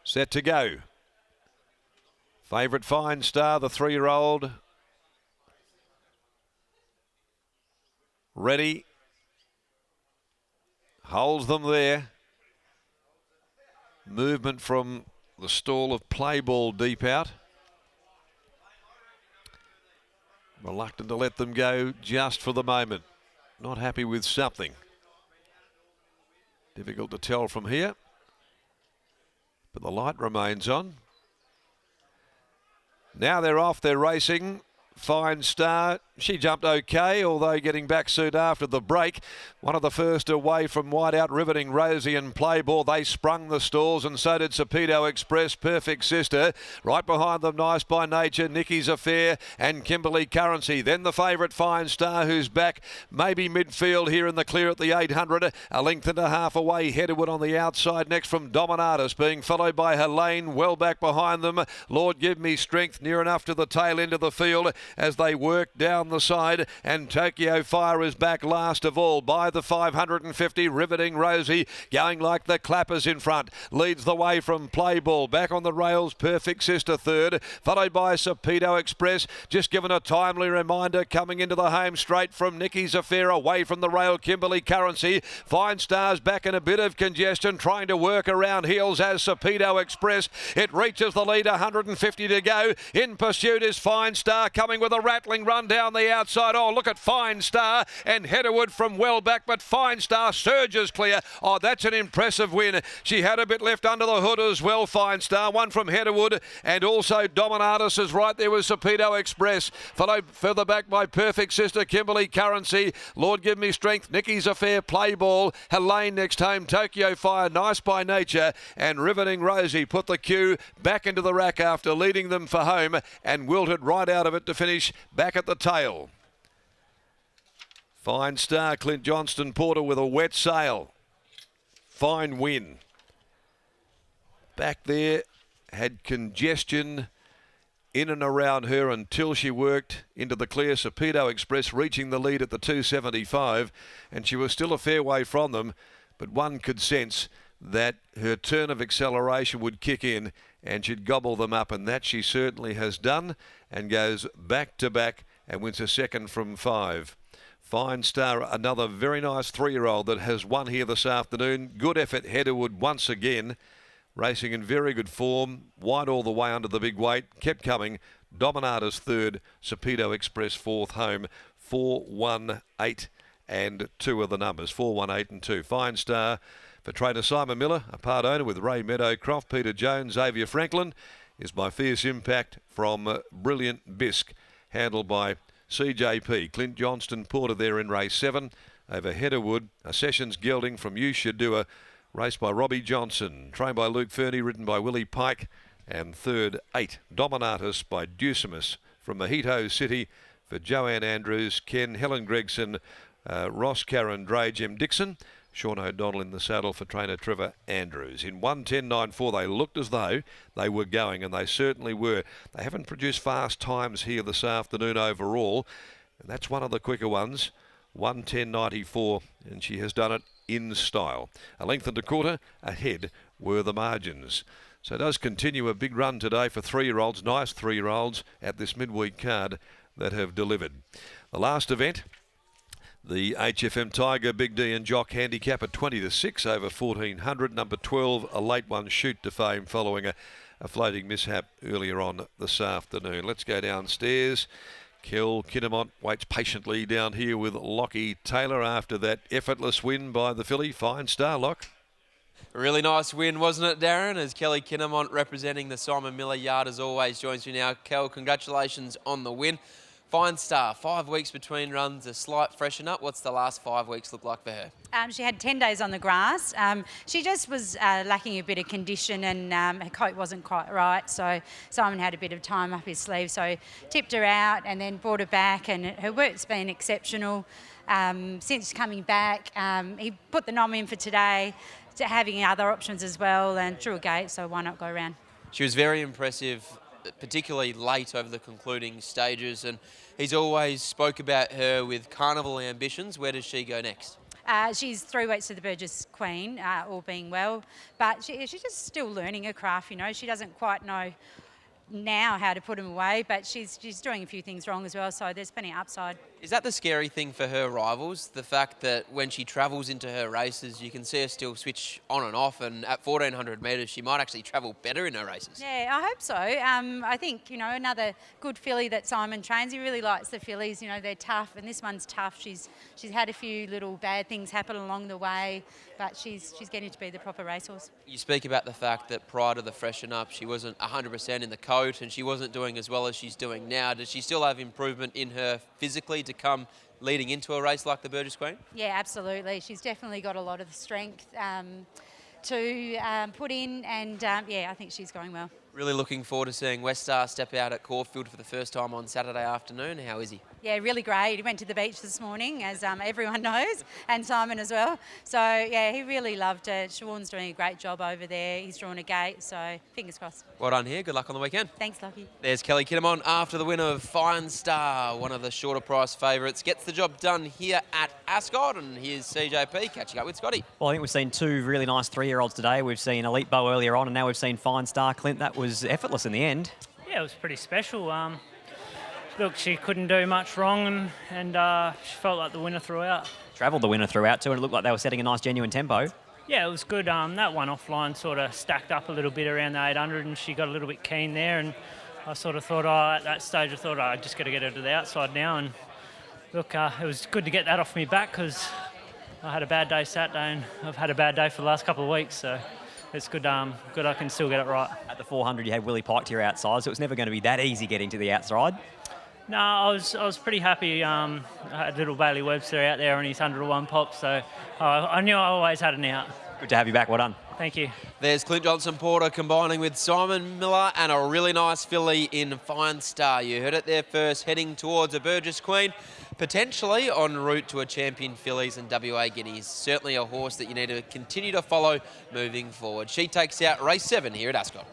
Set to go. Favourite Fine Star, the 3-year-old. Ready. Holds them there. Movement from the stall of Playball deep out. Reluctant to let them go just for the moment. Not happy with something. Difficult to tell from here. But the light remains on. Now they're off, they're racing. Fine Star, she jumped okay, although getting back soon after the break. One of the first away from wide out, Riveting Rosie and Playball. They sprung the stalls, and so did Sapedo Express, Perfect Sister. Right behind them, Nice by Nature, Nicky's Affair and Kimberley Currency. Then the favourite Fine Star, who's back maybe midfield here in the clear at the 800. A length and a half away, Headwood on the outside. Next from Dominatus, being followed by Helene, well back behind them. Lord Give Me Strength, near enough to the tail end of the field as they work down the side, and Tokyo Fire is back last of all by the 550. Riveting Rosie going like the clappers in front, leads the way from Playball. Back on the rails, Perfect Sister third, followed by Sapedo Express, just given a timely reminder coming into the home straight from Nicky's Affair. Away from the rail, Kimberley Currency. Fine Stars back in a bit of congestion, trying to work around heels as Sapedo Express. It reaches the lead, 150 to go. In pursuit is Fine Star, coming with a rattling run down the outside. Oh, look at Fine Star and Heatherwood from well back, but Fine Star surges clear. Oh, that's an impressive win. She had a bit left under the hood as well, Fine Star. One from Heatherwood, and also Dominatus is right there with Sapedo Express. Followed further back by Perfect Sister, Kimberley Currency, Lord Give Me Strength, Nicky's Affair, Playball, Helene next home, Tokyo Fire, Nice by Nature, and Riveting Rosie put the queue back into the rack after leading them for home and wilted right out of it to finish back at the tail. Fine Star, Clint Johnston Porter with a wet sail. Fine win. Back there, had congestion in and around her until she worked into the clear. Sapedo Express reaching the lead at the 275, and she was still a fair way from them, but one could sense that her turn of acceleration would kick in and she'd gobble them up, and that she certainly has done, and goes back to back and wins a second from 5. Fine Star, another very nice 3-year-old that has won here this afternoon. Good effort, Heatherwood once again, racing in very good form, wide all the way under the big weight, kept coming. Dominatus third, Sapedo Express fourth home. 4, 1, 8 and 2 are the numbers, 4, 1, 8 and 2. Fine Star for trainer Simon Miller, a part owner with Ray Meadowcroft, Peter Jones, Xavier Franklin, is by Fierce Impact from Brilliant Bisque, handled by CJP. Clint Johnston Porter there in race 7 over Heatherwood. A Sessions Gelding from You Should Do, a race by Robbie Johnson, trained by Luke Fernie, ridden by Willie Pike, and third 8 Dominatus by Deucimus from Mojito City for Joanne Andrews, Ken, Helen Gregson, Ross Karen Dre, Jim Dixon, Sean O'Donnell in the saddle for trainer Trevor Andrews. In 1:10.94, they looked as though they were going, and they certainly were. They haven't produced fast times here this afternoon overall, and that's one of the quicker ones. 1:10.94, and she has done it in style. A length and a quarter ahead were the margins. So it does continue a big run today for 3-year-olds, nice 3-year-olds at this midweek card that have delivered. The last event, the HFM Tiger Big D and Jock handicap at 20-6 over 1400. Number 12, a late one, Shoot to Fame, following a floating mishap earlier on this afternoon. Let's go downstairs. Kel Kinnamont waits patiently down here with Lockie Taylor after that effortless win by the filly. Fine Star, Lock. A really nice win, wasn't it, Darren? As Kelly Kinnamont, representing the Simon Miller yard, as always, joins you now. Kel, congratulations on the win. Fine Star, 5 weeks between runs, a slight freshen up. What's the last 5 weeks look like for her? She had 10 days on the grass. She just was lacking a bit of condition, and her coat wasn't quite right. So Simon had a bit of time up his sleeve. So tipped her out and then brought her back, and her work's been exceptional since coming back. He put the nom in for today, to having other options as well, and drew a gate, so why not go around? She was very impressive, particularly late over the concluding stages, and he's always spoke about her with carnival ambitions. Where does she go next? She's 3 weeks to the Burgess Queen, all being well, but she's just still learning her craft. She doesn't quite know now how to put them away, but she's doing a few things wrong as well, so there's plenty of upside. Is that the scary thing for her rivals? The fact that when she travels into her races, you can see her still switch on and off, and at 1400 metres, she might actually travel better in her races. Yeah, I hope so. I think, another good filly that Simon trains, he really likes the fillies. They're tough, and this one's tough. She's had a few little bad things happen along the way, but she's getting to be the proper racehorse. You speak about the fact that prior to the freshen up, she wasn't 100% in the coat, and she wasn't doing as well as she's doing now. Does she still have improvement in her physically to come leading into a race like the Burgess Queen? Yeah, absolutely. She's definitely got a lot of strength to put in, and I think she's going well. Really looking forward to seeing West Star step out at Caulfield for the first time on Saturday afternoon. How is he? Yeah, really great. He went to the beach this morning, as everyone knows, and Simon as well. So, yeah, he really loved it. Siobhan's doing a great job over there. He's drawn a gate, so fingers crossed. Well done here. Good luck on the weekend. Thanks, Lockie. There's Kelly Kinnamon after the win of Fine Star, one of the shorter price favourites. Gets the job done here at Ascot, and here's CJP catching up with Scotty. Well, I think we've seen 2 really nice 3-year-olds today. We've seen Elite Bow earlier on, and now we've seen Fine Star. Clint, that was effortless in the end. Yeah, it was pretty special. Look, she couldn't do much wrong, and she felt like the winner throughout. Travelled the winner throughout too, and it looked like they were setting a nice genuine tempo. Yeah, it was good. That one offline sort of stacked up a little bit around the 800, and she got a little bit keen there, and I sort of thought, at that stage, I thought, I just got to get her to the outside now, and look, it was good to get that off me back, because I had a bad day Saturday, and I've had a bad day for the last couple of weeks, so it's good I can still get it right. At the 400, you had Willie Pike to your outside, so it was never going to be that easy getting to the outside. No, I was pretty happy. I had little Bailey Webster out there on his 101 pop, so I knew I always had an out. Good to have you back. Well done. Thank you. There's Clint Johnson-Porter combining with Simon Miller and a really nice filly in Fine Star. You heard it there first, heading towards a Burgess Queen, potentially en route to a Champion Fillies and WA Guineas. Certainly a horse that you need to continue to follow moving forward. She takes out race 7 here at Ascot.